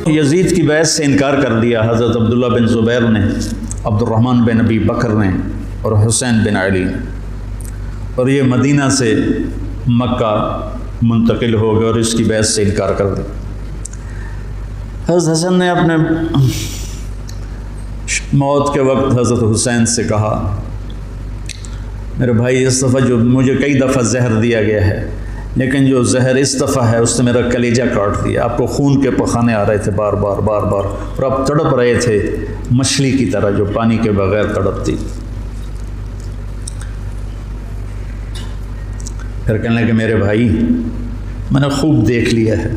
یزید کی بیعت سے انکار کر دیا حضرت عبداللہ بن زبیر نے، عبد الرحمن بن ابی بکر نے اور حسین بن علی نے، اور یہ مدینہ سے مکہ منتقل ہو گئے اور اس کی بیعت سے انکار کر دیا۔ حضرت حسن نے اپنے موت کے وقت حضرت حسین سے کہا، میرے بھائی اس دفعہ جو مجھے کئی دفعہ زہر دیا گیا ہے، لیکن جو زہر اس دفعہ ہے اس نے میرا کلیجہ کاٹ دیا۔ آپ کو خون کے پخانے آ رہے تھے بار بار بار بار، اور آپ تڑپ رہے تھے مچھلی کی طرح جو پانی کے بغیر تڑپتی۔ پھر کہنے لگے میرے بھائی میں نے خوب دیکھ لیا ہے،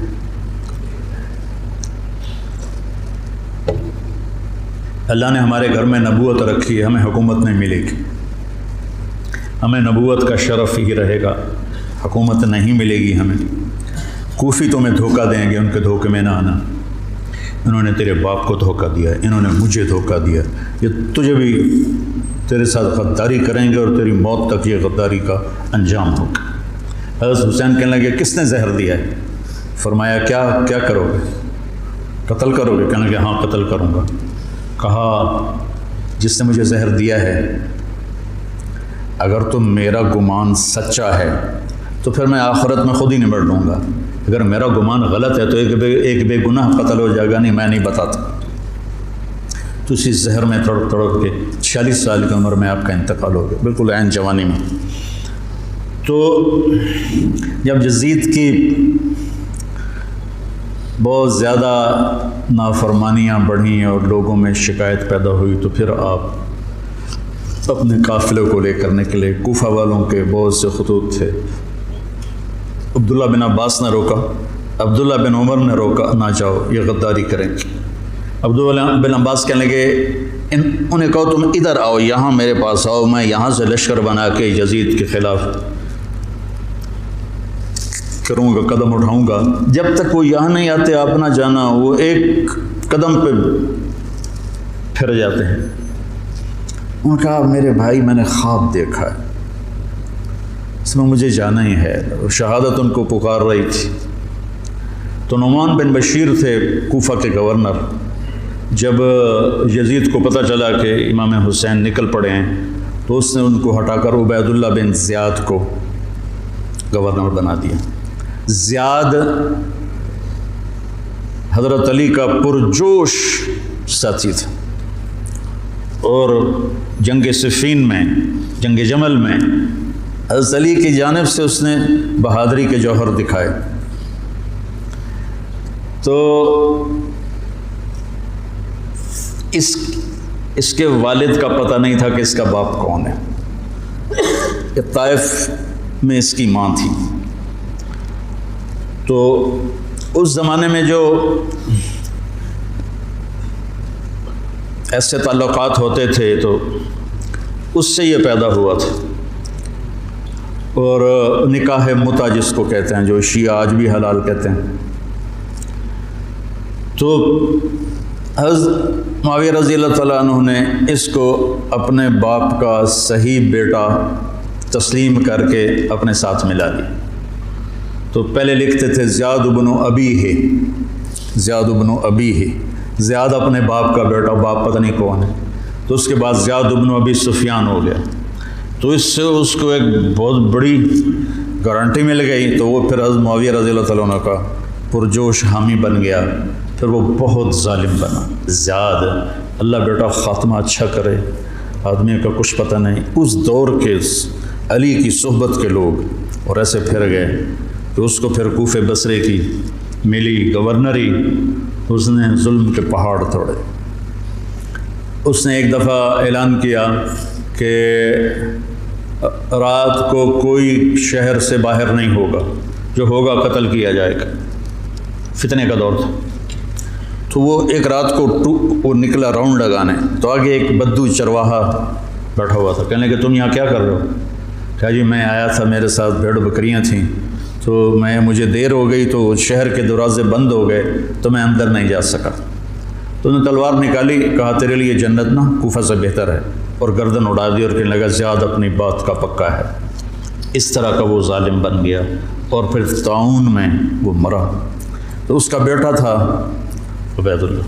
اللہ نے ہمارے گھر میں نبوت رکھی ہے، ہمیں حکومت نہیں ملے گی، ہمیں نبوت کا شرف ہی رہے گا، حکومت نہیں ملے گی ہمیں۔ کوفی تمہیں دھوکہ دیں گے، ان کے دھوکے میں نہ آنا، انہوں نے تیرے باپ کو دھوکہ دیا، انہوں نے مجھے دھوکہ دیا، یہ تجھے بھی تیرے ساتھ غداری کریں گے اور تیری موت تک یہ غداری کا انجام ہوگا۔ حضرت حسین کہنے لگے کس نے زہر دیا ہے؟ فرمایا کیا کرو گے؟ قتل کرو گے؟ کہنے لگے ہاں قتل کروں گا۔ کہا جس نے مجھے زہر دیا ہے اگر تم میرا گمان سچا ہے تو پھر میں آخرت میں خود ہی نمٹ لوں گا، اگر میرا گمان غلط ہے تو ایک بے گناہ قتل ہو جائے گا، نہیں میں نہیں بتاتا۔ تو اسی زہر میں تڑپ تڑپ کے 46 سال کی عمر میں آپ کا انتقال ہو گیا، بالکل عین جوانی میں۔ تو جب یزید کی بہت زیادہ نافرمانیاں بڑھیں اور لوگوں میں شکایت پیدا ہوئی تو پھر آپ اپنے قافلے کو لے کرنے کے لیے کوفہ والوں کے بہت سے خطوط تھے۔ عبداللہ بن عباس نے روکا، عبداللہ بن عمر نے روکا، نہ جاؤ یہ غداری کریں گے۔ عبداللہ بن عباس کہنے لگے انہیں کہو تم ادھر آؤ، یہاں میرے پاس آؤ، میں یہاں سے لشکر بنا کے یزید کے خلاف کروں گا، قدم اٹھاؤں گا۔ جب تک وہ یہاں نہیں آتے آپ نہ جانا، وہ ایک قدم پہ پھر جاتے ہیں۔ انہوں نے کہا میرے بھائی میں نے خواب دیکھا ہے، اس میں مجھے جانا ہی ہے، شہادت ان کو پکار رہی تھی۔ تو نعمان بن بشیر تھے کوفہ کے گورنر، جب یزید کو پتہ چلا کہ امام حسین نکل پڑے ہیں تو اس نے ان کو ہٹا کر عبید اللہ بن زیاد کو گورنر بنا دیا۔ زیاد حضرت علی کا پرجوش ساتھی تھا، اور جنگ صفین میں، جنگ جمل میں حضرت علی کی جانب سے اس نے بہادری کے جوہر دکھائے۔ تو اس کے والد کا پتہ نہیں تھا کہ اس کا باپ کون ہے، کہ طائف میں اس کی ماں تھی۔ تو اس زمانے میں جو ایسے تعلقات ہوتے تھے تو اس سے یہ پیدا ہوا تھا، اور نکاح متع جس کو کہتے ہیں، جو شیعہ آج بھی حلال کہتے ہیں۔ تو حضرت معاویہ رضی اللہ تعالیٰ عنہ نے اس کو اپنے باپ کا صحیح بیٹا تسلیم کر کے اپنے ساتھ ملا لیا۔ تو پہلے لکھتے تھے زیاد ابن ابی ہے، زیاد ابن ابی ہے، زیاد اپنے باپ کا بیٹا، باپ پتہ نہیں کون ہے۔ تو اس کے بعد زیاد ابن ابی سفیان ہو گیا، تو اس سے اس کو ایک بہت بڑی گارنٹی مل گئی۔ تو وہ پھر حضرت معاویہ رضی اللہ تعالیٰ عنہ کا پرجوش حامی بن گیا، پھر وہ بہت ظالم بنا زیاد۔ اللہ بیٹا خاتمہ اچھا کرے، آدمی کا کچھ پتہ نہیں۔ اس دور کے علی کی صحبت کے لوگ اور ایسے پھر گئے کہ اس کو پھر کوفہ بصرے کی ملی گورنری، اس نے ظلم کے پہاڑ توڑے۔ اس نے ایک دفعہ اعلان کیا کہ رات کو کوئی شہر سے باہر نہیں ہوگا، جو ہوگا قتل کیا جائے گا۔ فتنے کا دور تھا، تو وہ ایک رات کو وہ نکلا راؤنڈ لگانے، تو آگے ایک بدو چرواہا بیٹھا ہوا تھا۔ کہنے کہ تم یہاں کیا کر رہے ہو؟ کہا جی میں آیا تھا، میرے ساتھ بھیڑ بکریاں تھیں، تو مجھے دیر ہو گئی تو شہر کے دروازے بند ہو گئے تو میں اندر نہیں جا سکا۔ تو انہوں نے تلوار نکالی، کہا تیرے لیے جنت نہ کوفہ سے بہتر ہے، اور گردن اڑا دی اور کہنے لگا زیاد اپنی بات کا پکا ہے۔ اس طرح کا وہ ظالم بن گیا، اور پھر طاعون میں وہ مرا۔ تو اس کا بیٹا تھا عبید اللہ۔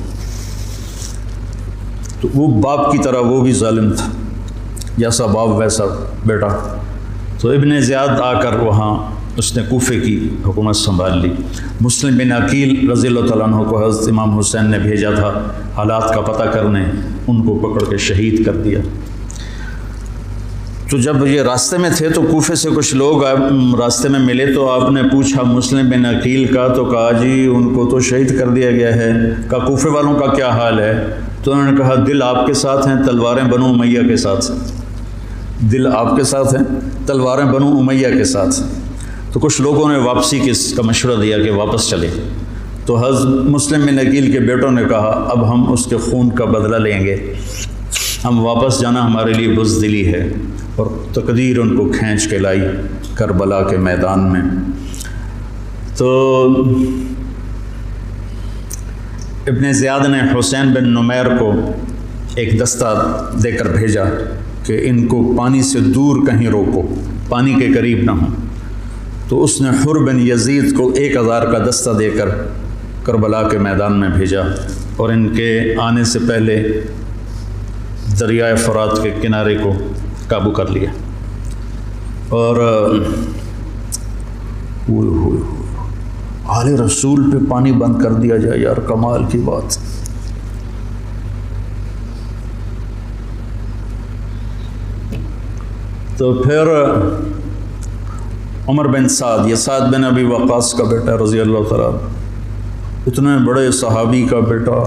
تو وہ باپ کی طرح وہ بھی ظالم تھا، جیسا باپ ویسا بیٹا۔ تو ابن زیاد آ کر وہاں اس نے کوفے کی حکومت سنبھال لی۔ مسلم بن عقیل رضی اللہ تعالیٰ عنہ کو حضرت امام حسین نے بھیجا تھا حالات کا پتہ کرنے، ان کو پکڑ کے شہید کر دیا۔ تو جب یہ راستے میں تھے تو کوفے سے کچھ لوگ راستے میں ملے، تو آپ نے پوچھا مسلم بن عقیل کا، تو کہا جی ان کو تو شہید کر دیا گیا ہے۔ کہا کوفے والوں کا کیا حال ہے؟ تو انہوں نے کہا دل آپ کے ساتھ ہیں، تلواریں بنو امیہ کے ساتھ ہیں۔ دل آپ کے ساتھ ہیں، تلواریں بنو امیہ کے ساتھ ہیں۔ تو کچھ لوگوں نے واپسی کا مشورہ دیا کہ واپس چلے۔ تو حضرت مسلم بن عقیل کے بیٹوں نے کہا اب ہم اس کے خون کا بدلہ لیں گے، ہم واپس جانا ہمارے لیے بزدلی ہے، اور تقدیر ان کو کھینچ کے لائی کربلا کے میدان میں۔ تو ابن زیاد نے حسین بن نمیر کو ایک دستہ دے کر بھیجا کہ ان کو پانی سے دور کہیں روکو، پانی کے قریب نہ ہوں۔ تو اس نے حر بن یزید کو 1000 کا دستہ دے کر کربلا کے میدان میں بھیجا، اور ان کے آنے سے پہلے دریائے فرات کے کنارے کو قابو کر لیا۔ اور آل رسول پہ پانی بند کر دیا جائے، یار کمال کی بات۔ تو پھر عمر بن سعد، یہ سعد بن ابی وقاص کا بیٹا رضی اللہ تعالیٰ، اتنے بڑے صحابی کا بیٹا،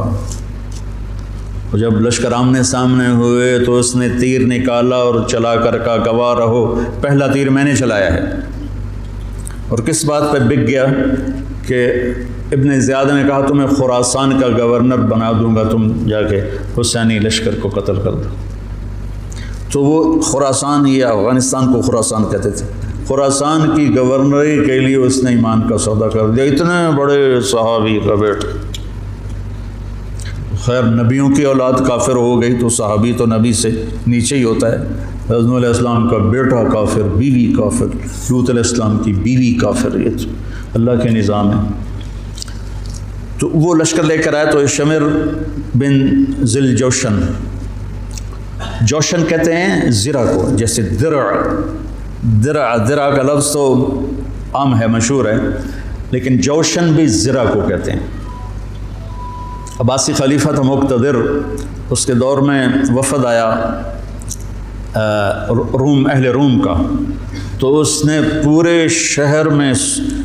اور جب لشکر آمنے سامنے ہوئے تو اس نے تیر نکالا اور چلا کر کہا گواہ رہو پہلا تیر میں نے چلایا ہے۔ اور کس بات پہ بک گیا کہ ابن زیاد نے کہا تمہیں خراسان کا گورنر بنا دوں گا، تم جا کے حسینی لشکر کو قتل کر دو۔ تو وہ خراسان، یہ افغانستان کو خراسان کہتے تھے، خراسان کی گورنری کے لیے اس نے ایمان کا سودا کر دیا۔ اتنے بڑے صحابی کا بیٹا، خیر نبیوں کی اولاد کافر ہو گئی تو صحابی تو نبی سے نیچے ہی ہوتا ہے۔ حضرت علیہ السلام کا بیٹا کافر، بیوی کافر، لوط علیہ السلام کی بیوی کافر، یہ تو اللہ کے نظام ہے۔ تو وہ لشکر لے کر آئے تو شمر بن ذل جوشن، جوشن کہتے ہیں زرہ کو، جیسے درع کا لفظ تو عام ہے، مشہور ہے، لیکن جوشن بھی زرہ کو کہتے ہیں۔ عباسی خلیفہ تھا مقتدر، اس کے دور میں وفد آیا اہل روم کا، تو اس نے پورے شہر میں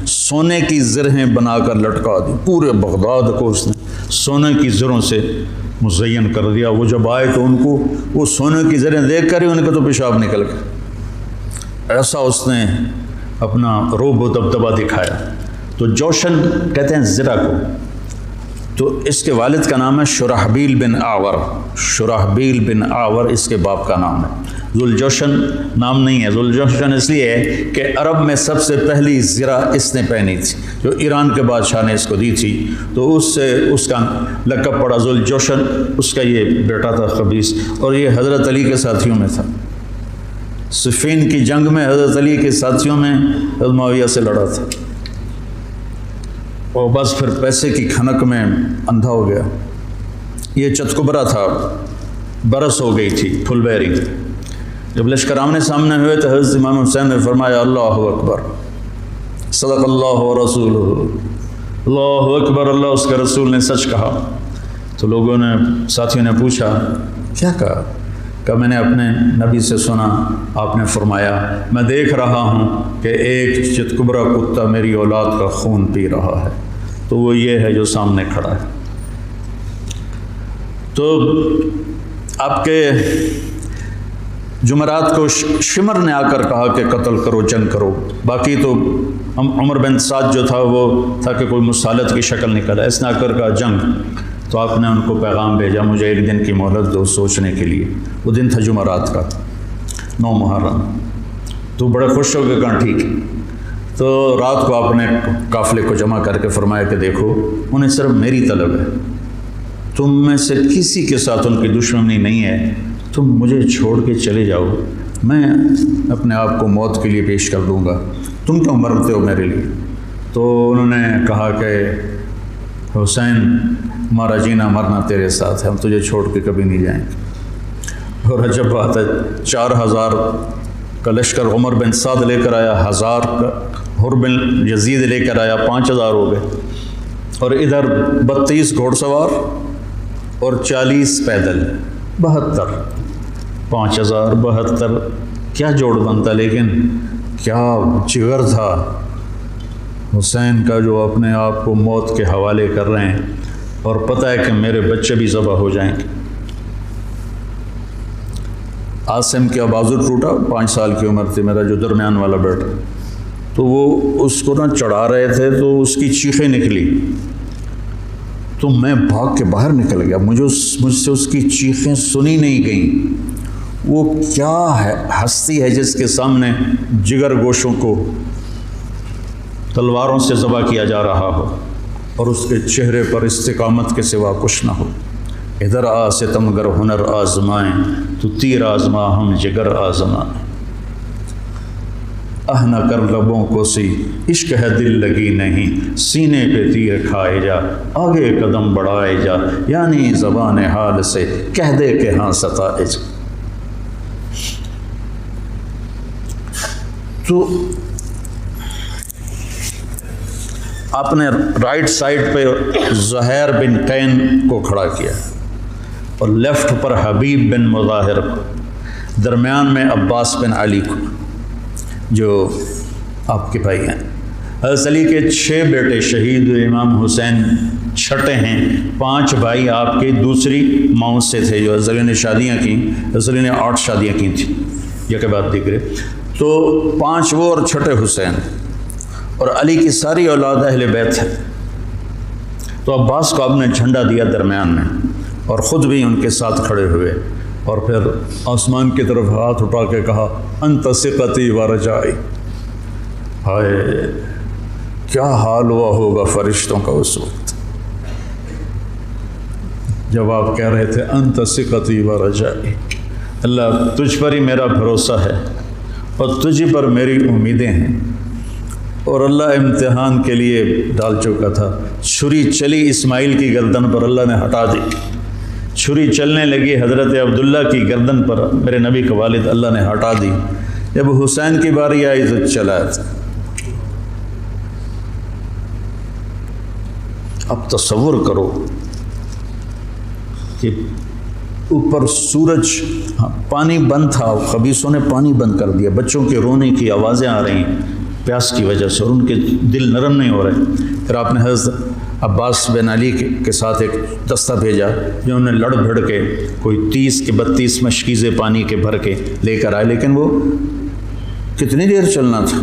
سونے کی زرہیں بنا کر لٹکا دی، پورے بغداد کو اس نے سونے کی زروں سے مزین کر دیا۔ وہ جب آئے تو ان کو وہ سونے کی زریں دیکھ کر ہی ان کا تو پیشاب نکل گیا، ایسا اس نے اپنا رعب و دبدبہ دکھایا۔ تو جوشن کہتے ہیں زرہ کو۔ تو اس کے والد کا نام ہے شرحبیل بن آور، شرحبیل بن آور اس کے باپ کا نام ہے۔ ذوالجوشن نام نہیں ہے، ذوالجوشن اس لیے ہے کہ عرب میں سب سے پہلی زرہ اس نے پہنی تھی، جو ایران کے بادشاہ نے اس کو دی تھی، تو اس سے اس کا لقب پڑا ذوالجوشن۔ اس کا یہ بیٹا تھا خبیث، اور یہ حضرت علی کے ساتھیوں میں تھا۔ صفین کی جنگ میں حضرت علی کے ساتھیوں میں حضرت معاویہ سے لڑا تھا، اور بس پھر پیسے کی کھنک میں اندھا ہو گیا۔ یہ چتکبرا تھا، برس ہو گئی تھی پھل بیری۔ جب لشکر آمنے سامنے ہوئے تو حضرت امام حسین نے فرمایا اللہ اکبر، صدق اللہ و رسولہ، اللہ اکبر، اللہ اس کے رسول نے سچ کہا۔ تو لوگوں نے، ساتھیوں نے پوچھا کیا کہا؟ کہ میں نے اپنے نبی سے سنا، آپ نے فرمایا میں دیکھ رہا ہوں کہ ایک چتکبرا کتا میری اولاد کا خون پی رہا ہے، تو وہ یہ ہے جو سامنے کھڑا ہے۔ تو آپ کے جمعرات کو شمر نے آ کر کہا کہ قتل کرو، جنگ کرو۔ باقی تو عمر بن سعد جو تھا وہ تھا کہ کوئی مصالحت کی شکل نکلا، اس نے آ کر کہا جنگ۔ تو آپ نے ان کو پیغام بھیجا مجھے ایک دن کی مہلت دو سوچنے کے لیے۔ وہ دن تھا جمعرات کا، 9 محرم۔ تو بڑے خوش ہو کے کہا ٹھیک ہے۔ تو رات کو آپ نے قافلے کو جمع کر کے فرمایا کہ دیکھو انہیں صرف میری طلب ہے، تم میں سے کسی کے ساتھ ان کی دشمنی نہیں ہے، تم مجھے چھوڑ کے چلے جاؤ، میں اپنے آپ کو موت کے لیے پیش کر دوں گا، تم کیوں مرتے ہو میرے لیے؟ تو انہوں نے کہا کہ حسین ہمارا جینا مرنا تیرے ساتھ ہے، ہم تجھے چھوڑ کے کبھی نہیں جائیں گے۔ اور عجب بات ہے، 4000 کا لشکر عمر بن سعد لے کر آیا، 1000 کا حر بن یزید لے کر آیا، 5000 ہو گئے، اور ادھر 32 گھوڑ سوار اور 40 پیدل، 72، 5000 72، کیا جوڑ بنتا، لیکن کیا جگر تھا حسین کا جو اپنے آپ کو موت کے حوالے کر رہے ہیں، اور پتہ ہے کہ میرے بچے بھی ذبح ہو جائیں گے۔ عاصم کا بازو ٹوٹا، 5 سال کی عمر تھی، میرا جو درمیان والا بیٹا، تو وہ اس کو نہ چڑھا رہے تھے تو اس کی چیخیں نکلی، تو میں بھاگ کے باہر نکل گیا، مجھ سے اس کی چیخیں سنی نہیں گئیں۔ وہ کیا ہے ہستی ہے جس کے سامنے جگر گوشوں کو تلواروں سے ذبح کیا جا رہا ہو اور اس کے چہرے پر استقامت کے سوا کچھ نہ ہو۔ ادھر آ ستمگر ہنر آزمائیں، تو تیر آزما ہم جگر آزمائیں، نہ کر لبوں کو سی عشق ہے دل لگی نہیں، سینے پہ تیر کھائے جا آگے قدم بڑھائے جا، یعنی زبان حال سے کہہ دے کہ ہاں ستائے جا۔ تو آپ نے رائٹ سائڈ پہ زہیر بن قین کو کھڑا کیا اور لیفٹ پر حبیب بن مظاہر کو، درمیان میں عباس بن علی کو جو آپ کے بھائی ہیں۔ حضرت علی کے 6 بیٹے شہید ہوئے، امام حسین چھٹے ہیں، 5 بھائی آپ کے دوسری ماؤں سے تھے جو حضرت علی نے شادیاں کی، حضرت علی نے 8 شادیاں کی تھیں، یہ کے بعد دیکھے، تو 5 وہ اور چھٹے حسین، اور علی کی ساری اولاد اہل بیت ہے۔ تو عباس کو آپ نے جھنڈا دیا درمیان میں، اور خود بھی ان کے ساتھ کھڑے ہوئے، اور پھر آسمان کی طرف ہاتھ اٹھا کے کہا انت ثقتی و رجائی۔ ہائے کیا حال ہوا ہوگا فرشتوں کا اس وقت جب آپ کہہ رہے تھے انت ثقتی و رجائی، اللہ تجھ پر ہی میرا بھروسہ ہے اور تجھ پر میری امیدیں ہیں۔ اور اللہ امتحان کے لیے ڈال چکا تھا، چھری چلی اسماعیل کی گردن پر، اللہ نے ہٹا دی، چھری چلنے لگی حضرت عبداللہ کی گردن پر، میرے نبی کا والد، اللہ نے ہٹا دی۔ جب حسین کی باری آئی تو چلا تھا۔ اب تصور کرو کہ اوپر سورج، پانی بند تھا، خبیثوں نے پانی بند کر دیا، بچوں کے رونے کی آوازیں آ رہی ہیں پیاس کی وجہ سے، اور ان کے دل نرم نہیں ہو رہے۔ پھر آپ نے حضرت عباس بن علی کے ساتھ ایک دستہ بھیجا، جنہوں نے لڑ بھڑ کے کوئی 30 کے 32 مشکیزیں پانی کے بھر کے لے کر آئے، لیکن وہ کتنی دیر چلنا تھا،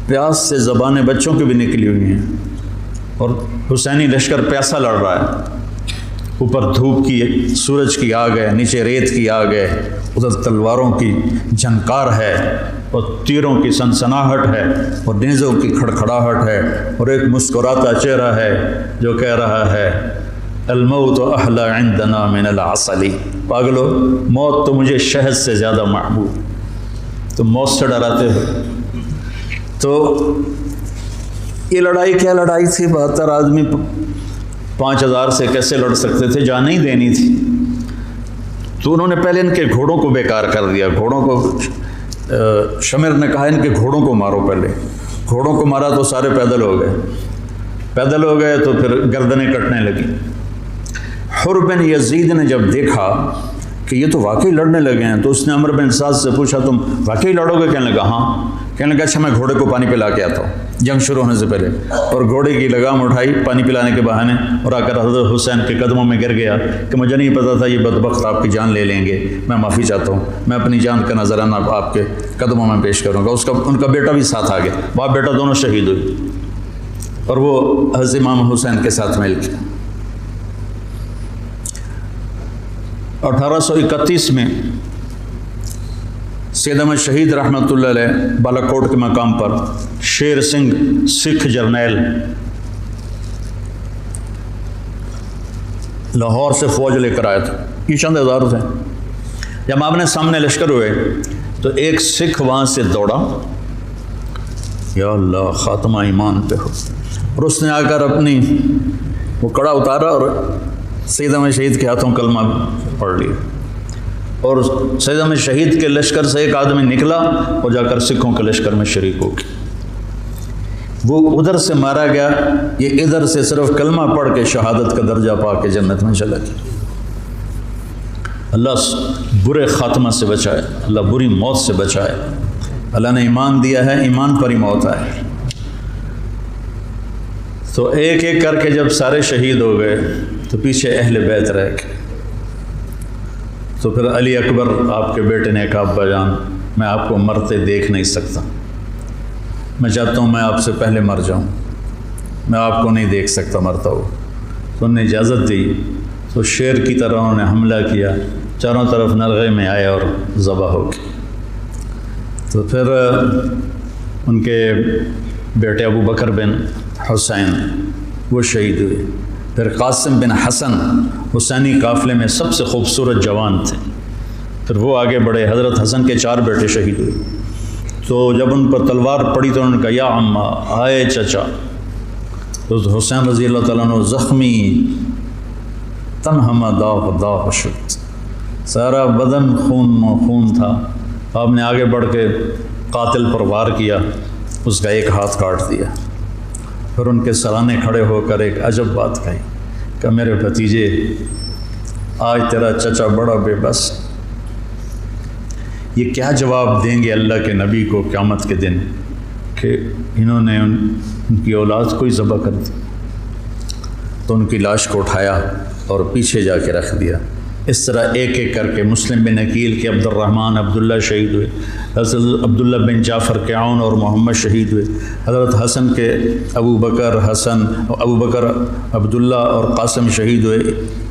پیاس سے زبانیں بچوں کی بھی نکلی ہوئی ہیں، اور حسینی لشکر پیاسا لڑ رہا ہے، اوپر دھوپ کی، سورج کی آگ ہے، نیچے ریت کی آگ ہے، ادھر تلواروں کی جھنکار ہے، اور تیروں کی سنسناہٹ ہے، اور نیزوں کی کھڑکھڑاہٹ ہے، اور ایک مسکراتا چہرہ ہے جو کہہ رہا ہے الموت احلی عندنا من العسل، پاگلو موت تو مجھے شہد سے زیادہ محبوب، تو موت سے ڈراتے ہو۔ تو یہ لڑائی کیا لڑائی تھی، 72 آدمی 5000 سے کیسے لڑ سکتے تھے، جان نہیں دینی تھی۔ تو انہوں نے پہلے ان کے گھوڑوں کو بیکار کر دیا، گھوڑوں کو، شمر نے کہا ان کے گھوڑوں کو مارو، پہلے گھوڑوں کو مارا تو سارے پیدل ہو گئے، تو پھر گردنیں کٹنے لگی۔ حر بن یزید نے جب دیکھا کہ یہ تو واقعی لڑنے لگے ہیں، تو اس نے عمر بن سعد سے پوچھا تم واقعی لڑو گے؟ کہنے لگا ہاں۔ کہنے لگا اچھا میں گھوڑے کو پانی پلا کے آتا ہوں جنگ شروع ہونے سے پہلے، اور گھوڑے کی لگام اٹھائی پانی پلانے کے بہانے، اور آ کر حضرت حسین کے قدموں میں گر گیا کہ مجھے نہیں پتا تھا یہ بدبخت آپ کی جان لے لیں گے، میں معافی چاہتا ہوں، میں اپنی جان کا نذرانہ آپ کے قدموں میں پیش کروں گا۔ ان کا بیٹا بھی ساتھ آ گیا، باپ بیٹا دونوں شہید ہوئے، اور وہ حضرت امام حسین کے ساتھ مل کے 1831 میں سید احمد شہید رحمۃ اللہ علیہ بالا کوٹ کے مقام پر شیر سنگھ سکھ جرنیل لاہور سے فوج لے کر آیا تھا، یہ چند ہزار تھے۔ جب آپ نے سامنے لشکر ہوئے تو ایک سکھ وہاں سے دوڑا، یا اللہ خاتمہ ایمان پہ ہو، اور اس نے آ کر اپنی وہ کڑا اتارا اور سید احمد شہید کے ہاتھوں کلمہ پڑھ لیا، اور سید احمد شہید کے لشکر سے ایک آدمی نکلا اور جا کر سکھوں کے لشکر میں شریک ہو گیا۔ وہ ادھر سے مارا گیا، یہ ادھر سے صرف کلمہ پڑھ کے شہادت کا درجہ پا کے جنت میں چلا گیا۔ اللہ برے خاتمہ سے بچائے، اللہ بری موت سے بچائے۔ اللہ نے ایمان دیا ہے، ایمان پر ہی موت آئے۔ تو ایک ایک کر کے جب سارے شہید ہو گئے تو پیچھے اہل بیت رہ گئے۔ تو پھر علی اکبر آپ کے بیٹے نے کہا ابا جان میں آپ کو مرتے دیکھ نہیں سکتا، میں چاہتا ہوں میں آپ سے پہلے مر جاؤں، میں آپ کو نہیں دیکھ سکتا مرتا ہو۔ تو انہوں نے اجازت دی، تو شیر کی طرح انہوں نے حملہ کیا، چاروں طرف نرغے میں آئے اور ذبح ہو گئے۔ تو پھر ان کے بیٹے ابو بکر بن حسین وہ شہید ہوئے۔ پھر قاسم بن حسن حسینی قافلے میں سب سے خوبصورت جوان تھے، پھر وہ آگے بڑھے۔ حضرت حسن کے 4 بیٹے شہید ہوئے۔ تو جب ان پر تلوار پڑی تو انہوں نے کہا یا عمّا، آئے چچا۔ تو حسین رضی اللہ تعالیٰ عنہ زخمی تنہما داغ داغ شد، سارا بدن خون و خون تھا۔ آپ نے آگے بڑھ کے قاتل پر وار کیا، اس کا ایک ہاتھ کاٹ دیا۔ پھر ان کے سرانے کھڑے ہو کر ایک عجب بات کہی کہ میرے بھتیجے آج تیرا چچا بڑا بے بس، یہ کیا جواب دیں گے اللہ کے نبی کو قیامت کے دن کہ انہوں نے ان کی اولاد کو ہی ذبح کر دی۔ تو ان کی لاش کو اٹھایا اور پیچھے جا کے رکھ دیا۔ اس طرح ایک ایک کر کے مسلم بن عقیل کے عبد الرحمن عبداللہ شہید ہوئے، حضرت عبداللہ بن جعفر کے عون اور محمد شہید ہوئے، حضرت حسن کے ابو بکر عبداللہ اور قاسم شہید ہوئے،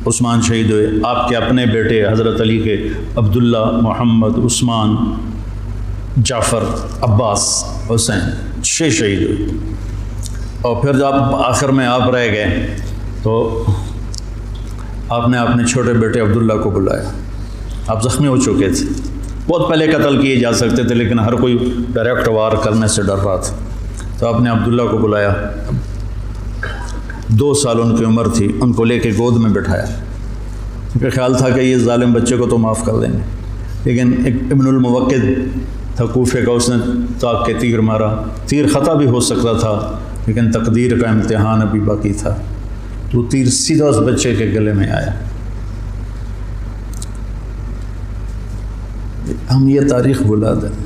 عثمان شہید ہوئے۔ آپ کے اپنے بیٹے حضرت علی کے عبداللہ، محمد، عثمان، جعفر، عباس، حسین 6 شہید ہوئے۔ اور پھر جب آخر میں آپ رہ گئے تو آپ نے اپنے چھوٹے بیٹے عبداللہ کو بلایا۔ آپ زخمی ہو چکے تھے، بہت پہلے قتل کیے جا سکتے تھے لیکن ہر کوئی ڈائریکٹ وار کرنے سے ڈر رہا تھا۔ تو آپ نے عبداللہ کو بلایا، 2 سال ان کی عمر تھی، ان کو لے کے گود میں بٹھایا، کیونکہ خیال تھا کہ یہ ظالم بچے کو تو معاف کر دیں گے۔ لیکن ایک ابن الموقد تھا کوفے کا، اس نے طاق کے تیر مارا، تیر خطا بھی ہو سکتا تھا لیکن تقدیر کا امتحان ابھی باقی تھا، تو تیر سیدھا اس بچے کے گلے میں آیا۔ ہم یہ تاریخ بھلا دیں۔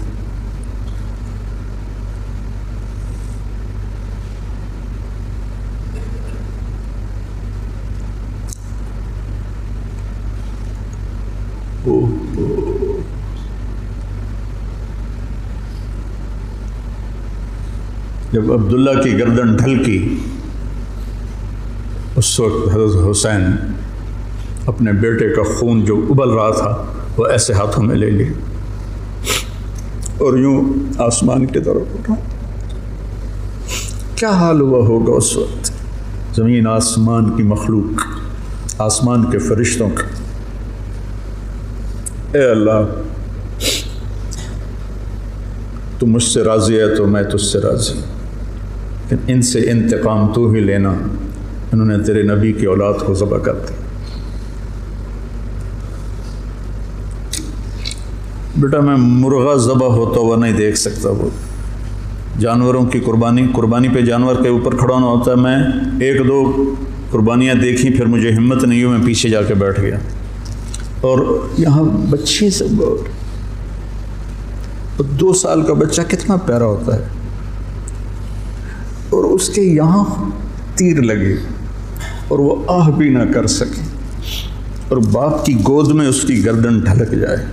جب عبداللہ کی گردن ڈھلکی اس وقت حضرت حسین اپنے بیٹے کا خون جو ابل رہا تھا وہ ایسے ہاتھوں میں لے لی اور یوں آسمان کی طرف اٹھا۔ کیا حال ہوا ہوگا اس وقت زمین آسمان کی مخلوق، آسمان کے فرشتوں کا۔ اے اللہ تو مجھ سے راضی ہے تو میں تجھ سے راضی، لیکن ان سے انتقام تو ہی لینا، انہوں نے تیرے نبی کی اولاد کو ذبح کر دی۔ بیٹا میں مرغا ذبح ہوتا ہوا نہیں دیکھ سکتا، وہ جانوروں کی قربانی پہ جانور کے اوپر کھڑا ہونا ہوتا ہے۔ میں 1-2 قربانیاں دیکھی، پھر مجھے ہمت نہیں ہوئی، میں پیچھے جا کے بیٹھ گیا۔ اور یہاں بچے سے 2 سال کا بچہ کتنا پیارا ہوتا ہے، اور اس کے یہاں تیر لگے اور وہ آہ بھی نہ کر سکے، اور باپ کی گود میں اس کی گردن ڈھلک جائے۔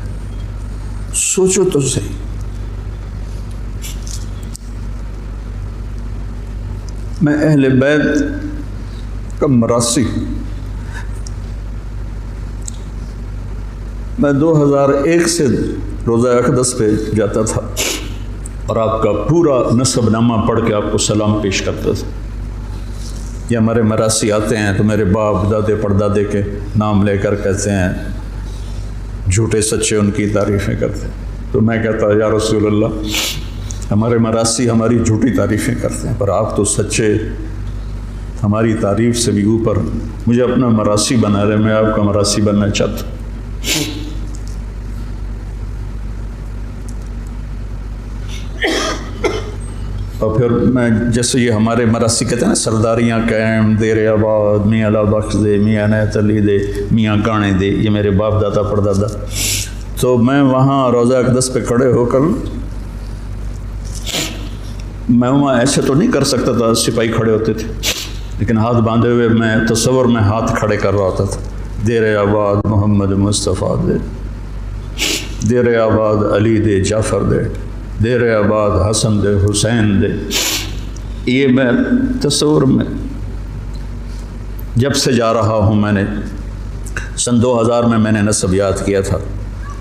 سوچو تو صحیح۔ میں اہل بیت کا مراثی، میں 2001 سے روزہ اقدس پہ جاتا تھا اور آپ کا پورا نسب نامہ پڑھ کے آپ کو سلام پیش کرتا تھا۔ یا ہمارے مراثی آتے ہیں تو میرے باپ دادے پردادے کے نام لے کر کہتے ہیں، جھوٹے سچے ان کی تعریفیں کرتے ہیں۔ تو میں کہتا یا رسول اللہ، ہمارے مراثی ہماری جھوٹی تعریفیں کرتے ہیں، پر آپ تو سچے ہماری تعریف سے بھی اوپر مجھے اپنا مراسی بنا رہے، میں آپ کا مراسی بننا چاہتا ہوں۔ اور پھر میں جیسے یہ ہمارے مراسی کہتے ہیں نا، سرداریاں قائم، دیر آباد، میاں اللہ بخش دے، میاں عنایت علی دے، میاں گانے دے، یہ میرے باپ دادا پردادا۔ تو میں وہاں روضہ اقدس پہ کھڑے ہو کر، میں وہاں ایسے تو نہیں کر سکتا تھا، سپاہی کھڑے ہوتے تھے، لیکن ہاتھ باندھے ہوئے میں تصور میں ہاتھ کھڑے کر رہا ہوتا تھا۔ دیر آباد محمد مصطفیٰ دے، دیر آباد علی دے جعفر دے، دیر آباد حسن دے حسین دے۔ یہ میں تصور میں جب سے جا رہا ہوں، میں نے سن 2000 میں نے نسب یاد کیا تھا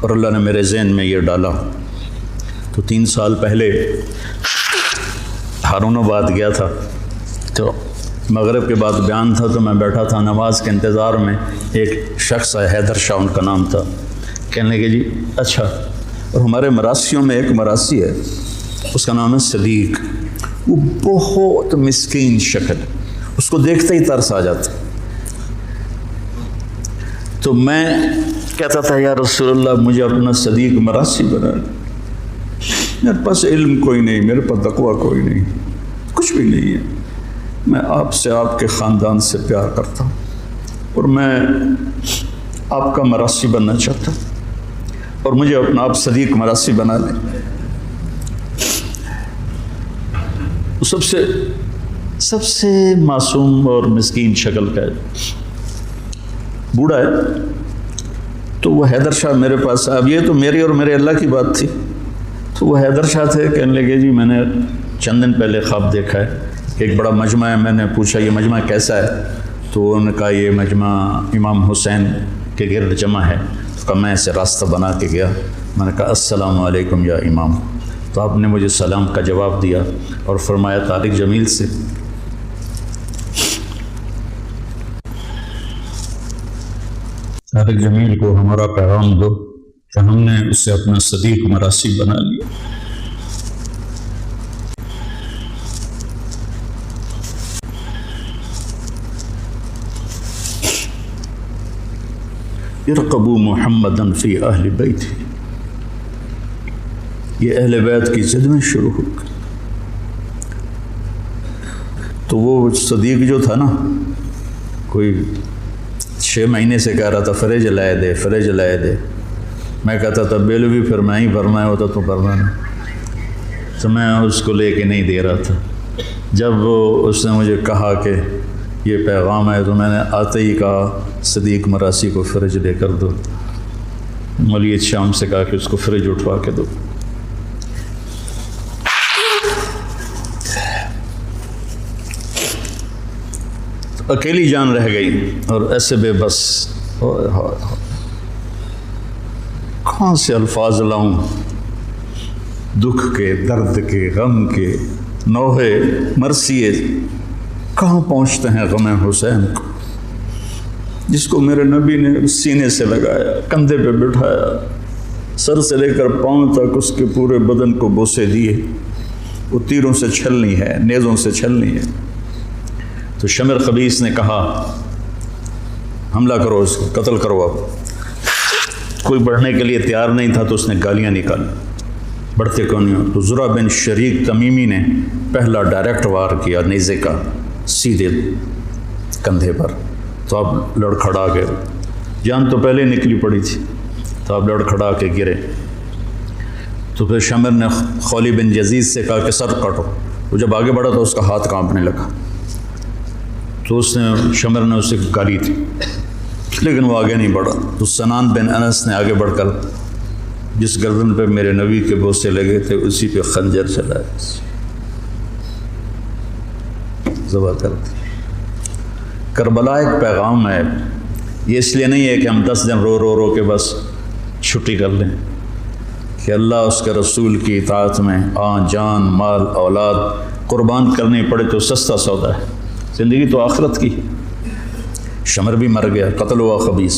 اور اللہ نے میرے ذہن میں یہ ڈالا۔ تو 3 سال پہلے ہارون آباد گیا تھا، تو مغرب کے بعد بیان تھا، تو میں بیٹھا تھا نماز کے انتظار میں۔ ایک شخص ہے، حیدر شاہ ان کا نام تھا، کہنے لگے جی اچھا، اور ہمارے مراسیوں میں ایک مراسی ہے، اس کا نام ہے صدیق، وہ بہت مسکین شکل، اس کو دیکھتے ہی ترس آ جاتا۔ تو میں کہتا تھا یا رسول اللہ مجھے اپنا صدیق مراسی بنا لیں، میرے پاس علم کوئی نہیں، میرے پاس تقویٰ کوئی نہیں، کچھ بھی نہیں ہے، میں آپ سے، آپ کے خاندان سے پیار کرتا ہوں اور میں آپ کا مراسی بننا چاہتا ہوں، اور مجھے اپنا آپ صدیق مراسی بنا لیں۔ سب سے معصوم اور مسکین شکل کا ہے، بوڑھا ہے۔ تو وہ حیدر شاہ میرے پاس، اب یہ تو میری اور میرے اللہ کی بات تھی، تو وہ حیدر شاہ تھے، کہنے لگے جی میں نے چند دن پہلے خواب دیکھا ہے کہ ایک بڑا مجمع ہے۔ میں نے پوچھا یہ مجمع کیسا ہے؟ تو انہوں نے کہا یہ مجمع امام حسین کے گرد جمع ہے۔ تو میں ایسے راستہ بنا کے گیا، میں نے کہا السلام علیکم یا امام، تو آپ نے مجھے سلام کا جواب دیا اور فرمایا طارق جمیل سے طارق جمیل کو ہمارا پیغام دو کہ ہم نے اسے اپنا صدیق مراسی بنا لیا۔ ارقبوا محمدًا فی اہل بیت، یہ اہل بیت کی ضد میں شروع ہو گئی۔ تو وہ صدیق جو تھا نا، کوئی 6 مہینے سے کہہ رہا تھا فریج لائے دے، فریج لائے دے۔ میں کہتا تھا بیل بھی پھر میں ہی بھرنا ہوتا تو بھرنا نہیں، تو میں اس کو لے کے نہیں دے رہا تھا۔ جب اس نے مجھے کہا کہ یہ پیغام ہے، تو میں نے آتے ہی کہا صدیق مراسی کو فریج دے کر دو۔ مولوی شام سے کہا کہ اس کو فریج اٹھوا کے دو۔ اکیلی جان رہ گئی اور ایسے بے بس، کہاں سے الفاظ لاؤں، دکھ کے، درد کے، غم کے، نوحے مرثیے کہاں پہنچتے ہیں غم حسین کو، جس کو میرے نبی نے سینے سے لگایا، کندھے پہ بٹھایا، سر سے لے کر پاؤں تک اس کے پورے بدن کو بوسے دیے۔ وہ تیروں سے چھلنی ہے، نیزوں سے چھلنی ہے۔ تو شمر خبیث نے کہا حملہ کرو، اس کو قتل کرو۔ اب کوئی بڑھنے کے لیے تیار نہیں تھا، تو اس نے گالیاں نکالی، بڑھتے کیوں نہیں ہو؟ تو زرع بن شریک تمیمی نے پہلا ڈائریکٹ وار کیا نیزے کا، سیدھے کندھے پر۔ تو اب لڑکھڑا کے، جان تو پہلے نکلی پڑی تھی، تو اب لڑکھڑا کے گرے۔ تو پھر شمر نے خولی بن یزید سے کہا کہ سر کاٹو۔ وہ جب آگے بڑھا تو اس کا ہاتھ کانپنے لگا، تو شمر نے اسے گالی تھی، لیکن وہ آگے نہیں بڑھا۔ تو سنان بن انس نے آگے بڑھ کر جس گردن پہ میرے نبی کے بوسے لگے تھے اسی پہ خنجر چلایا، ذبح کر دی۔ کربلا ایک پیغام ہے، یہ اس لیے نہیں ہے کہ ہم 10 دن رو رو رو کے بس چھٹی کر لیں، کہ اللہ اس کے رسول کی اطاعت میں جان مال اولاد قربان کرنی پڑے تو سستا سودا ہے، زندگی تو آخرت کی۔ شمر بھی مر گیا، قتل ہوا خبیث،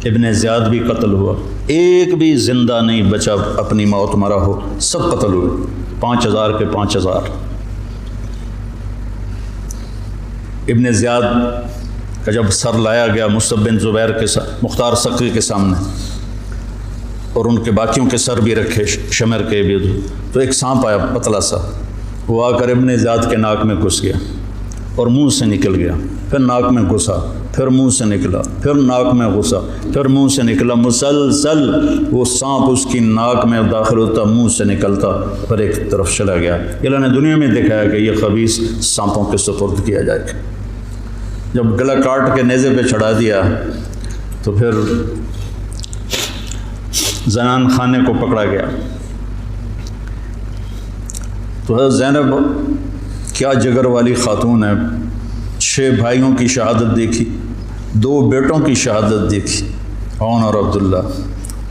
ابن زیاد بھی قتل ہوا، ایک بھی زندہ نہیں بچا اپنی موت مرا ہو، سب قتل ہوئے، 5000 کے 5000۔ ابن زیاد کا جب سر لایا گیا مصعب بن زبیر کے ساتھ مختار سقی کے سامنے، اور ان کے باقیوں کے سر بھی رکھے شمر کے بھی، تو ایک سانپ آیا پتلا سا، وہ آ کر ابن زیاد کے ناک میں گھس گیا اور منہ سے نکل گیا، پھر ناک میں گھسا، پھر منہ سے نکلا، پھر ناک میں گھسا، پھر منہ سے نکلا، مسلسل وہ سانپ اس کی ناک میں داخل ہوتا، منہ سے نکلتا، پھر ایک طرف چلا گیا۔ اللہ نے دنیا میں دکھایا کہ یہ خبیث سانپوں کے سپرد کیا جائے گا۔ جب گلا کاٹ کے نیزے پہ چڑھا دیا تو پھر زنان خانے کو پکڑا گیا۔ تو حضرت زینب کیا جگر والی خاتون ہے، 6 بھائیوں کی شہادت دیکھی، 2 بیٹوں کی شہادت دیکھی، عون اور عبداللہ۔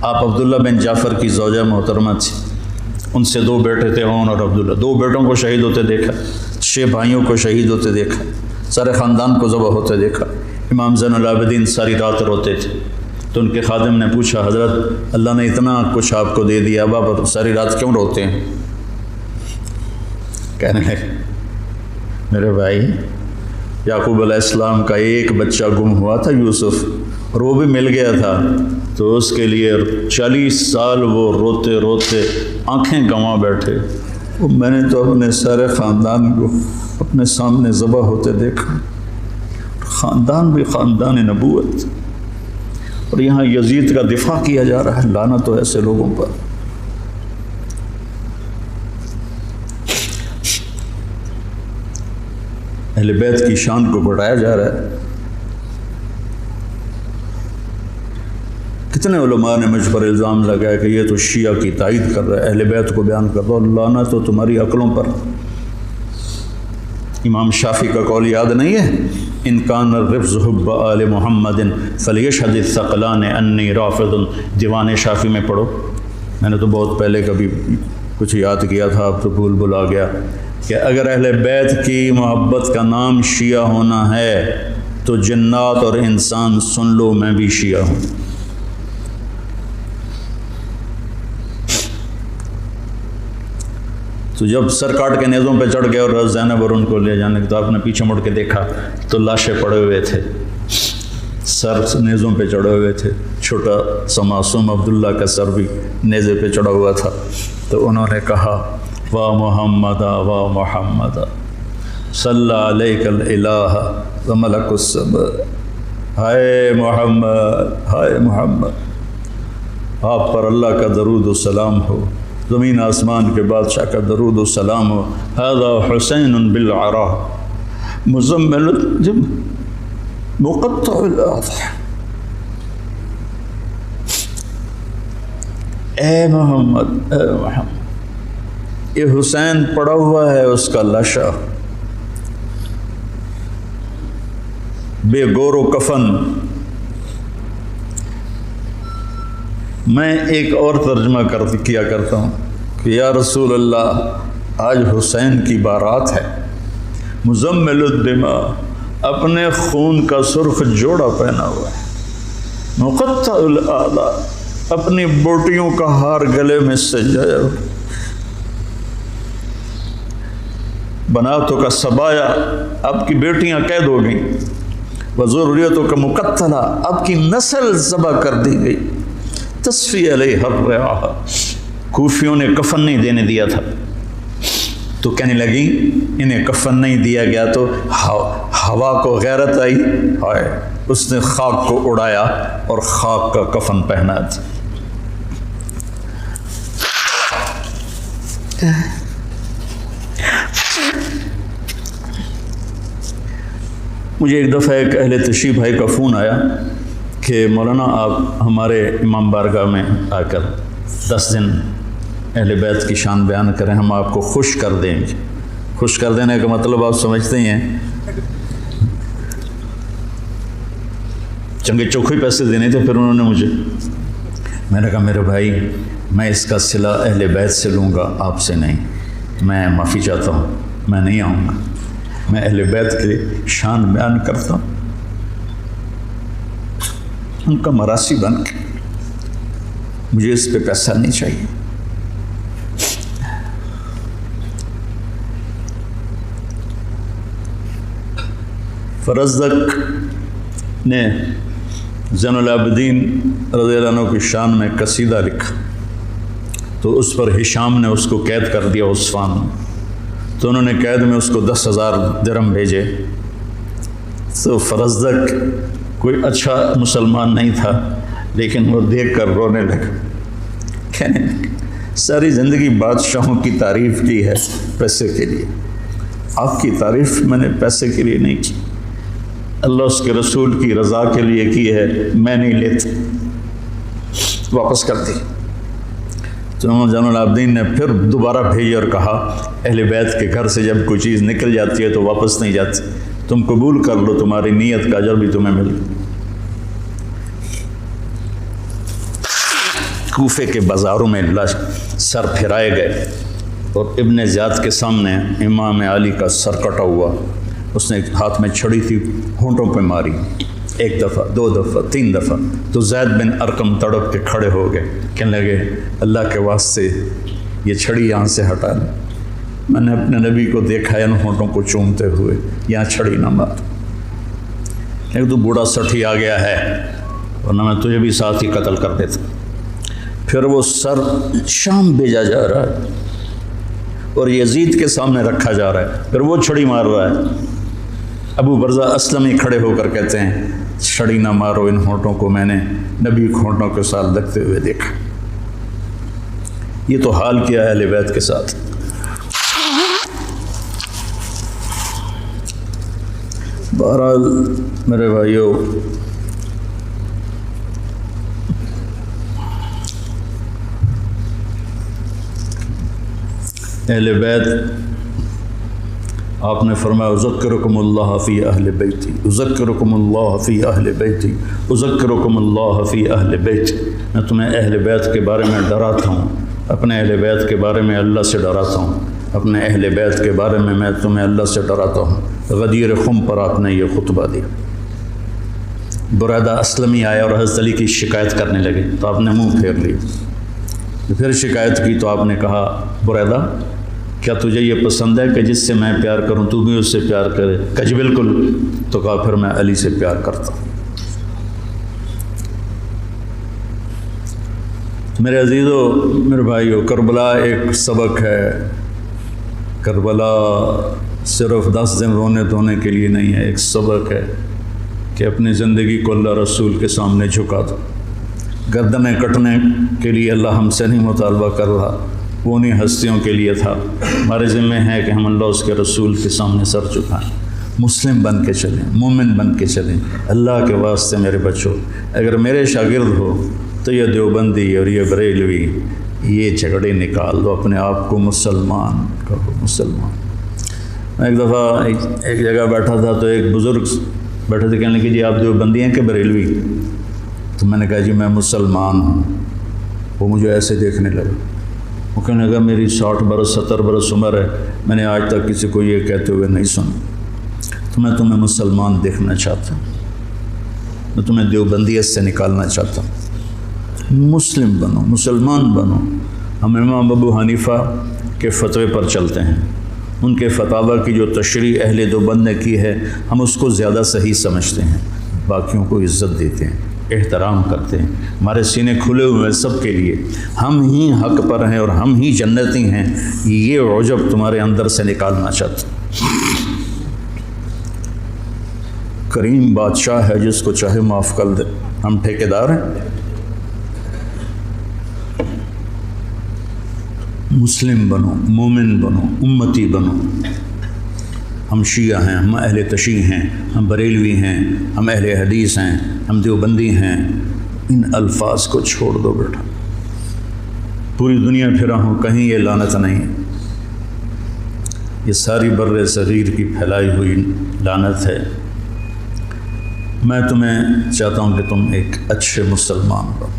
آپ عبداللہ بن جعفر کی زوجہ محترمہ تھی، ان سے 2 بیٹے تھے، عون اور عبداللہ۔ 2 بیٹوں کو شہید ہوتے دیکھا، 6 بھائیوں کو شہید ہوتے دیکھا، سارے خاندان کو ذبح ہوتے دیکھا۔ امام زین العابدین ساری رات روتے تھے، تو ان کے خادم نے پوچھا، حضرت اللہ نے اتنا کچھ آپ کو دے دیا، اب آپ ساری رات کیوں روتے ہیں؟ کہنے لگے میرے بھائی، یعقوب علیہ السلام کا ایک بچہ گم ہوا تھا، یوسف، اور وہ بھی مل گیا تھا، تو اس کے لیے 40 سال وہ روتے روتے آنکھیں گنوا بیٹھے۔ میں نے تو اپنے سارے خاندان کو اپنے سامنے ذبح ہوتے دیکھا، خاندان بھی خاندان نبوت، اور یہاں یزید کا دفاع کیا جا رہا ہے۔ لعنت ہو ایسے لوگوں پر۔ اہل بیت کی شان کو بڑھایا جا رہا ہے۔ کتنے علماء نے مجھ پر الزام لگایا کہ یہ تو شیعہ کی تائید کر رہا ہے، اہل بیت کو بیان کر رہا ہے۔ لعنت تو تمہاری عقلوں پر۔ امام شافعی کا قول یاد نہیں ہے؟ ان کان الرفض حب آل محمد فلیشہد الثقلان انی رافض۔ دیوان شافعی میں پڑھو، میں نے تو بہت پہلے کبھی کچھ یاد کیا تھا، اب تو بھول آ گیا، کہ اگر اہل بیت کی محبت کا نام شیعہ ہونا ہے تو جنات اور انسان سن لو، میں بھی شیعہ ہوں۔ تو جب سر کاٹ کے نیزوں پہ چڑھ گئے اور حضرت زینب اور ان کو لے جانے کے، تو آپ نے پیچھے مڑ کے دیکھا تو لاشیں پڑے ہوئے تھے، سر نیزوں پہ چڑھے ہوئے تھے، چھوٹا سا معصوم عبداللہ کا سر بھی نیزے پہ چڑھا ہوا تھا۔ تو انہوں نے کہا وا محمدا وا محمدا صلی علیک الالہ و ملک السماء، ہائے محمد، ہائے محمد، آپ پر اللہ کا درود و سلام ہو، زمین آسمان کے بادشاہ کا درود و سلام ہو۔ ھذا حسین بالعراء مزمل مقطع الاضحى، اے محمد، اے محمد، یہ حسین پڑا ہوا ہے، اس کا لاشا بے گور و کفن۔ میں ایک اور ترجمہ کیا کرتا ہوں کہ یا رسول اللہ، آج حسین کی بارات ہے، مزمل الدماء، اپنے خون کا سرخ جوڑا پہنا ہوا ہے، مقطع الاعضاء، اپنی بوٹیوں کا ہار گلے میں سجایا ہوا، بناتوں کا سبایا، اب کی بیٹیاں قید ہو گئیں، وذریتوں کا مقتلہ، اب کی نسل ذبح کر دی گئی، تصفی علیہ الرعاہ، کوفیوں نے کفن نہیں دینے دیا تھا، تو کہنے لگی انہیں کفن نہیں دیا گیا تو ہوا کو غیرت آئی، ہائے، اس نے خاک کو اڑایا اور خاک کا کفن پہنا تھا۔ مجھے ایک دفعہ ایک اہل تشریف بھائی کا فون آیا کہ مولانا آپ ہمارے امام بارگاہ میں آ کر 10 دن اہل بیت کی شان بیان کریں، ہم آپ کو خوش کر دیں گے۔ خوش کر دینے کا مطلب آپ سمجھتے ہی ہیں، چنگے چوکھے پیسے دینے تھے۔ پھر انہوں نے میں نے کہا میرے بھائی، میں اس کا صلہ اہل بیت سے لوں گا، آپ سے نہیں، میں معافی چاہتا ہوں، میں نہیں آؤں گا، میں اہل بیت کی شان بیان کرتا ہوں، ان کا مراسی بن کے، مجھے اس پہ پیسہ نہیں چاہیے۔ فرزدق نے زین العابدین رضی اللہ عنہ کی شان میں قصیدہ لکھا، تو اس پر ہشام نے اس کو قید کر دیا عثمان میں، تو انہوں نے قید میں اس کو 10,000 درہم بھیجے۔ تو فرزدق کوئی اچھا مسلمان نہیں تھا، لیکن وہ دیکھ کر رونے لگا، کہنے لگا ساری زندگی بادشاہوں کی تعریف کی ہے پیسے کے لیے، آپ کی تعریف میں نے پیسے کے لیے نہیں کی، اللہ اس کے رسول کی رضا کے لیے کی ہے، میں نہیں لیتا، واپس کر دی۔ تو زین العابدین نے پھر دوبارہ بھیجی اور کہا اہل بیت کے گھر سے جب کوئی چیز نکل جاتی ہے تو واپس نہیں جاتی، تم قبول کر لو، تمہاری نیت کا اجر بھی تمہیں مل۔ کوفے کے بازاروں میں سر پھرائے گئے اور ابن زیاد کے سامنے امام علی کا سر کٹا ہوا، اس نے ہاتھ میں چھڑی تھی، ہونٹوں پہ ماری، 1 دفعہ 2 دفعہ 3 دفعہ، تو زید بن ارقم تڑپ کے کھڑے ہو گئے، کہنے لگے اللہ کے واسطے یہ چھڑی یہاں سے ہٹا لیں، میں نے اپنے نبی کو دیکھا ہے ان ہونٹوں کو چومتے ہوئے، یہاں چھڑی نہ مار، ایک تو بوڑھا سٹھی آ گیا ہے ورنہ میں تجھے بھی ساتھ ہی قتل کر دیتا۔ پھر وہ سر شام بھیجا جا رہا ہے اور یزید کے سامنے رکھا جا رہا ہے، پھر وہ چھڑی مار رہا ہے۔ ابو برزہ اسلمی کھڑے ہو کر کہتے ہیں چھڑی نہ مارو ان ہونٹوں کو، میں نے نبی کو ہونٹوں کے ساتھ لگتے ہوئے دیکھا۔ یہ تو حال کیا ہے اہل بیت کے ساتھ۔ بہرحال میرے بھائیوں، اہل بیت آپ نے فرمایا اذکرکم اللہ فی اہل بیتی، اذکرکم اللہ فی اہل بیتی، اذکرکم اللہ فی اہل بیتی، میں تمہیں اہل بیت کے بارے میں ڈراتا ہوں، اپنے اہل بیت کے بارے میں اللہ سے ڈراتا ہوں، اپنے اہل بیت کے بارے میں تمہیں اللہ سے ڈراتا ہوں۔ غدیر خم پر آپ نے یہ خطبہ دیا۔ بریدہ اسلمی آیا اور حضرت علی کی شکایت کرنے لگے تو آپ نے منہ پھیر لی، پھر شکایت کی تو آپ نے کہا بریدہ کیا تجھے یہ پسند ہے کہ جس سے میں پیار کروں تو بھی اس سے پیار کرے؟ کہا جی بالکل، تو کہا پھر میں علی سے پیار کرتا ہوں۔ میرے عزیزو، میرے بھائیو، کربلا ایک سبق ہے۔ کربلا صرف 10 دن رونے دھونے کے لیے نہیں ہے، ایک سبق ہے کہ اپنی زندگی کو اللہ رسول کے سامنے جھکا دو۔ گردنیں کٹنے کے لیے اللہ ہم سے نہیں مطالبہ کر رہا، وہ انہیں ہستیوں کے لیے تھا۔ ہمارے ذمہ ہے کہ ہم اللہ اس کے رسول کے سامنے سر جھکائیں، مسلم بن کے چلیں، مومن بن کے چلیں۔ اللہ کے واسطے میرے بچوں، اگر میرے شاگرد ہو تو یہ دیوبندی اور یہ بریلوی، یہ جھگڑے نکال دو، اپنے آپ کو مسلمان کہو، مسلمان۔ میں ایک دفعہ ایک جگہ بیٹھا تھا تو ایک بزرگ بیٹھے تھے، کہنے لگے جی آپ دیوبندی ہیں کہ بریلوی؟ تو میں نے کہا جی میں مسلمان ہوں۔ وہ مجھے ایسے دیکھنے لگا، وہ کہنے لگا میری 60 برس 70 برس عمر ہے، میں نے آج تک کسی کو یہ کہتے ہوئے نہیں سنا، تو میں تمہیں مسلمان دیکھنا چاہتا ہوں، میں تمہیں دیوبندیت سے نکالنا چاہتا ہوں۔ مسلم بنو، مسلمان بنو۔ ہم امام ابو حنیفہ کے فتوے پر چلتے ہیں، ان کے فتاوی کی جو تشریح اہل دیوبند نے کی ہے ہم اس کو زیادہ صحیح سمجھتے ہیں، باقیوں کو عزت دیتے ہیں، احترام کرتے ہیں، ہمارے سینے کھلے ہوئے ہیں سب کے لیے، ہم ہی حق پر ہیں اور ہم ہی جنتی ہیں، یہ عجب تمہارے اندر سے نکالنا چاہتے ہیں۔ کریم بادشاہ ہے جس کو چاہے معاف کر دے، ہم ٹھیکیدار ہیں۔ مسلم بنو، مومن بنو، امتی بنو۔ ہم شیعہ ہیں، ہم اہل تشیع ہیں، ہم بریلوی ہیں، ہم اہل حدیث ہیں، ہم دیوبندی ہیں، ان الفاظ کو چھوڑ دو بیٹا۔ پوری دنیا پھرا ہوں، کہیں یہ لعنت نہیں ہے، یہ ساری بر صغیر کی پھیلائی ہوئی لعنت ہے۔ میں تمہیں چاہتا ہوں کہ تم ایک اچھے مسلمان بنو،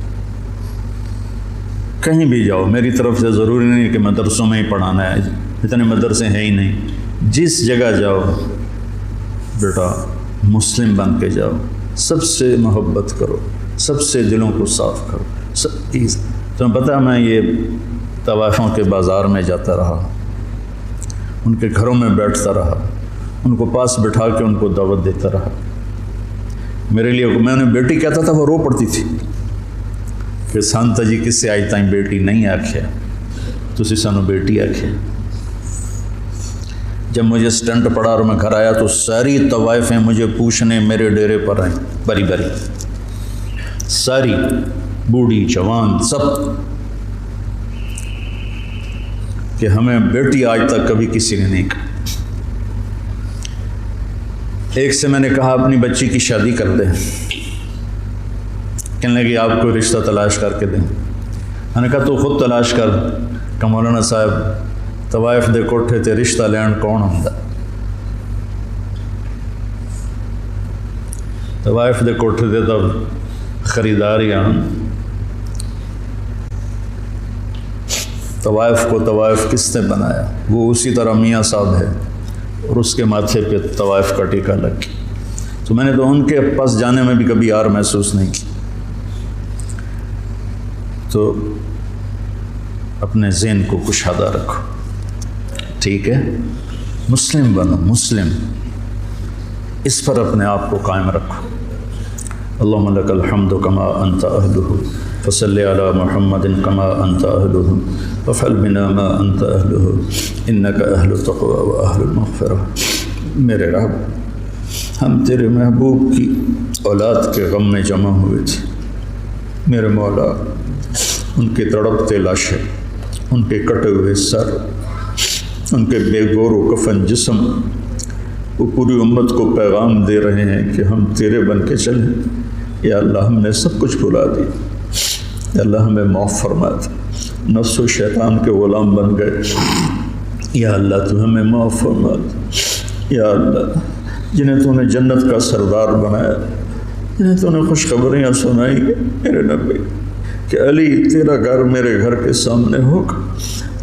کہیں بھی جاؤ، میری طرف سے ضروری نہیں کہ مدرسوں میں ہی پڑھانا ہے، اتنے مدرسے ہیں ہی نہیں، جس جگہ جاؤ بیٹا مسلم بن کے جاؤ، سب سے محبت کرو، سب سے دلوں کو صاف کرو، سب چیز۔ تمہیں پتہ ہے میں یہ طوائفوں کے بازار میں جاتا رہا، ان کے گھروں میں بیٹھتا رہا، ان کو پاس بٹھا کے ان کو دعوت دیتا رہا. میرے لیے میں نے بیٹی کہتا تھا، وہ رو پڑتی تھی کہ سانتا جی کس سے آئی تائیں بیٹی نہیں آکھیا، تسی سانو بیٹی آکھیا. جب مجھے سٹنٹ پڑا اور میں گھر آیا تو ساری طوائفیں مجھے پوچھنے میرے ڈیرے پر آئیں، بری بری، ساری، بوڑھی جوان سب، کہ ہمیں بیٹی آج تک کبھی کسی نے نہیں کہا. ایک سے میں نے کہا اپنی بچی کی شادی کر دیں، کہنے لگی آپ کو رشتہ تلاش کر کے دیں. میں نے کہا تو خود تلاش کر. کہ مولانا صاحب طوائف دے کوٹھے تے رشتہ لین کون ہوندا؟ طوائف دے کوٹھے تے تو خریدار ہی آن. طوائف کو طوائف کس نے بنایا؟ وہ اسی طرح میاں صاحب ہے اور اس کے ماتھے پہ طوائف کا ٹیکہ لگ گیا. تو میں نے تو ان کے پاس جانے میں بھی کبھی یار محسوس نہیں کی. تو اپنے ذہن کو کشادہ رکھو، ٹھیک ہے؟ مسلم بنو، مسلم، اس پر اپنے آپ کو قائم رکھو. اللہم لک الحمد کما انت اہلہ فصلی علی محمد کما انت اہلہ وفعل بنا ما انت اہلہ انک اہل التقوی و اہل المغفرہ. میرے رب، ہم تیرے محبوب کی اولاد کے غم میں جمع ہوئے تھے. میرے مولا، ان کے تڑپتے لاشیں، ان کے کٹے ہوئے سر، ان کے بے گور و کفن جسم، وہ پوری امت کو پیغام دے رہے ہیں کہ ہم تیرے بن کے چلیں. یا اللہ، ہم نے سب کچھ بھلا دی. یا اللہ، ہمیں معاف فرما دے. نفس و شیطان کے غلام بن گئے. یا اللہ، تو ہمیں معاف فرما دے. یا اللہ، جنہیں تو نے جنت کا سردار بنایا، جنہیں تو نے خوشخبریاں سنائی میرے نبی کہ علی تیرا گھر میرے گھر کے سامنے ہوگا،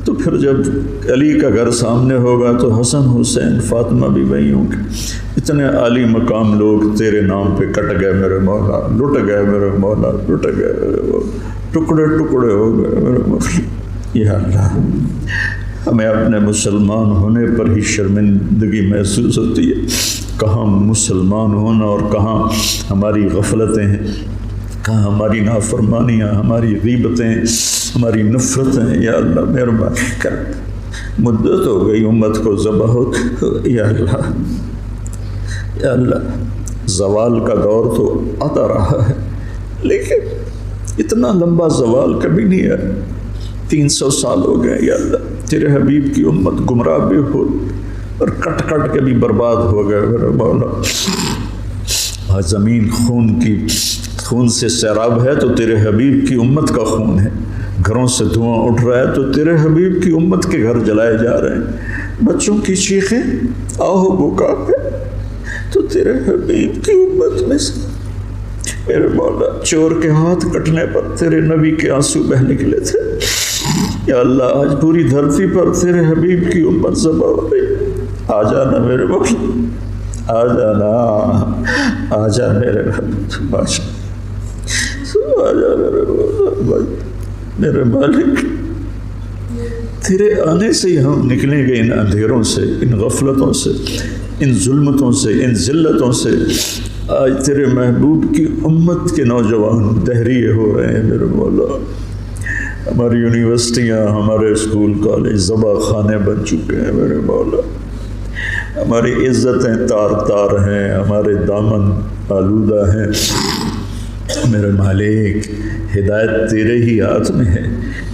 تو پھر جب علی کا گھر سامنے ہوگا تو حسن حسین فاطمہ بھی وہیں ہوں گے. اتنے عالی مقام لوگ تیرے نام پہ کٹ گئے میرے مولا، لٹ گئے میرے مولا، لٹ گئے میرے مولا، ٹکڑے ٹکڑے ہو گئے میرے مولا. یا اللہ، ہمیں اپنے مسلمان ہونے پر ہی شرمندگی محسوس ہوتی ہے. کہاں مسلمان ہونا اور کہاں ہماری غفلتیں ہیں، کہاں ہماری نافرمانیاں، ہماری غیبتیں، ہماری نفرتیں. یا اللہ مہربانی کر، مدت ہو گئی امت کو ذبح ہو. یا اللہ، یا اللہ، زوال کا دور تو آتا رہا ہے لیکن اتنا لمبا زوال کبھی نہیں ہے. 300 سال ہو گئے. یا اللہ، تیرے حبیب کی امت گمراہ بھی ہو اور کٹ کٹ کے بھی برباد ہو گئے میرے مولا. آج زمین خون سے سیراب ہے تو تیرے حبیب کی امت کا خون ہے. گھروں سے دھواں اٹھ رہا ہے تو تیرے حبیب کی امت کے گھر جلائے جا رہے ہیں. بچوں کی چیخیں آہو بکا ہے تو تیرے حبیب کی امت میں سے میرے مولا چور کے ہاتھ کٹنے پر تیرے نبی کے آنسو بہ نکلے تھے. یا اللہ، آج پوری دھرتی پر تیرے حبیب کی امت ذبح ہو گئی. آ جانا میرے مولا، آ جانا، آ جا میرے رب، آ جا میرے مولا، میرے مالک. تیرے آنے سے ہی ہم نکلیں گے ان اندھیروں سے، ان غفلتوں سے، ان ظلمتوں سے، ان ذلتوں سے. آج تیرے محبوب کی امت کے نوجوان دہریے ہو رہے ہیں میرے مولا. ہماری یونیورسٹیاں، ہمارے اسکول کالج ذبح خانے بن چکے ہیں میرے مولا. ہماری عزتیں تار تار ہیں، ہمارے دامن آلودہ ہیں میرے مالک. ہدایت تیرے ہی ہاتھ میں ہے.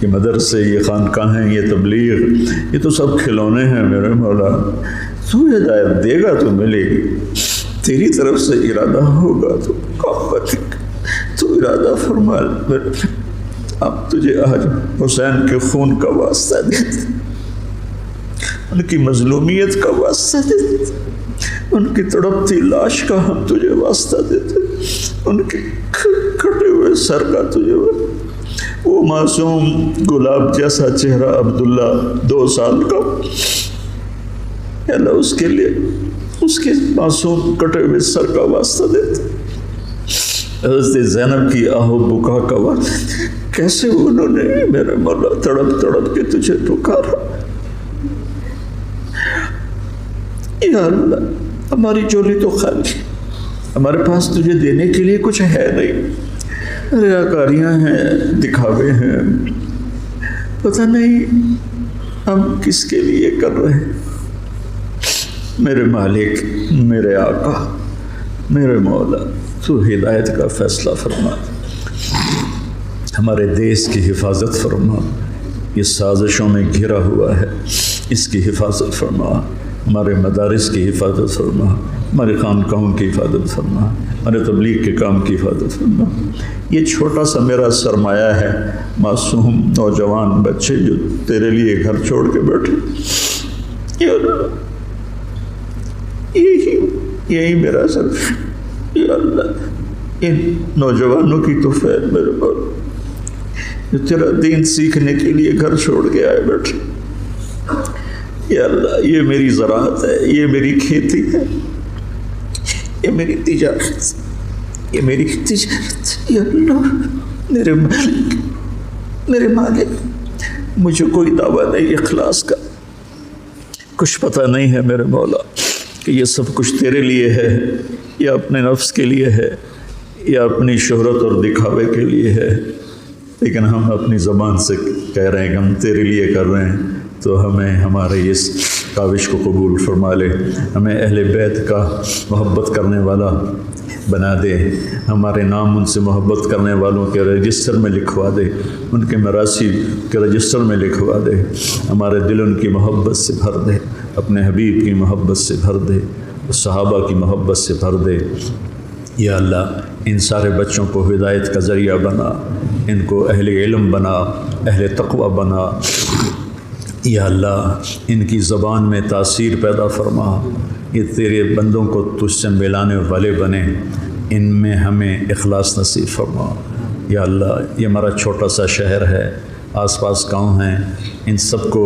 یہ مدرسے، یہ خانقاہیں، یہ تبلیغ، یہ تو سب کھلونے ہیں میرے مولا. تو ہدایت دے گا تو ملے گی، تیری طرف سے ارادہ ہوگا تو تو ارادہ فرما. اب تجھے آج حسین کے خون کا واسطہ دیتے، ان کی مظلومیت کا واسطہ دیتے، ان کی تڑپتی لاش کا ہم تجھے واسطہ دیتے، ان کے کٹے ہوئے سر کا تجھے. وہ معصوم گلاب جیسا چہرہ عبداللہ 2 سال کا، اللہ اس کے لیے اس کے معصوم کٹے ہوئے سر کا واسطہ دیتے. حضرت زینب کی آہو بکا کا واسطہ، کیسے انہوں نے میرے مولا تڑپ تڑپ کے تجھے پکارا. یا اللہ ہماری جھولی تو خالی، ہمارے پاس تجھے دینے کے لیے کچھ ہے نہیں، ریاکاریاں ہیں، دکھاوے ہیں، پتہ نہیں ہم کس کے لیے کر رہے ہیں۔ میرے مالک، میرے آقا، میرے مولا، تو ہدایت کا فیصلہ فرما، ہمارے دیس کی حفاظت فرما، یہ سازشوں میں گھرا ہوا ہے، اس کی حفاظت فرما، ہمارے مدارس کی حفاظت فرما، ہمارے خانقاہوں کی حفاظت فرما، ہمارے تبلیغ کے کام کی حفاظت فرما۔ یہ چھوٹا سا میرا سرمایہ ہے، معصوم نوجوان بچے جو تیرے لیے گھر چھوڑ کے بیٹھے، یا اللہ یہی میرا سر، یا اللہ ان نوجوانوں کی تو فیض میرے پر، جو تیرا دین سیکھنے کے لیے گھر چھوڑ کے آئے بیٹھے، یا اللہ یہ میری زراعت ہے، یہ میری کھیتی ہے، یہ میری تجارت، یہ میری تجارت، یا اللہ میرے مالک مجھے کوئی دعویٰ نہیں اخلاص کا، کچھ پتہ نہیں ہے میرے مولا کہ یہ سب کچھ تیرے لیے ہے یا اپنے نفس کے لیے ہے یا اپنی شہرت اور دکھاوے کے لیے ہے، لیکن ہم اپنی زبان سے کہہ رہے ہیں کہ ہم تیرے لیے کر رہے ہیں، تو ہمیں ہمارے اس کاوش کو قبول فرما لے، ہمیں اہل بیت کا محبت کرنے والا بنا دے، ہمارے نام ان سے محبت کرنے والوں کے رجسٹر میں لکھوا دے، ان کے مراثی کے رجسٹر میں لکھوا دے، ہمارے دل ان کی محبت سے بھر دے، اپنے حبیب کی محبت سے بھر دے، صحابہ کی محبت سے بھر دے۔ یا اللہ ان سارے بچوں کو ہدایت کا ذریعہ بنا، ان کو اہل علم بنا، اہل تقوی بنا، یا اللہ ان کی زبان میں تاثیر پیدا فرما، یہ تیرے بندوں کو تجھ سے ملانے والے بنے، ان میں ہمیں اخلاص نصیب فرما۔ یا اللہ یہ ہمارا چھوٹا سا شہر ہے، آس پاس گاؤں ہیں، ان سب کو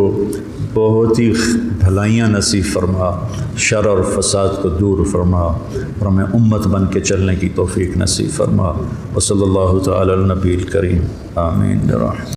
بہت ہی بھلائیاں نصیب فرما، شر اور فساد کو دور فرما، اور ہمیں امت بن کے چلنے کی توفیق نصیب فرما۔ وصلی اللہ تعالی علی النبی الکریم، آمین۔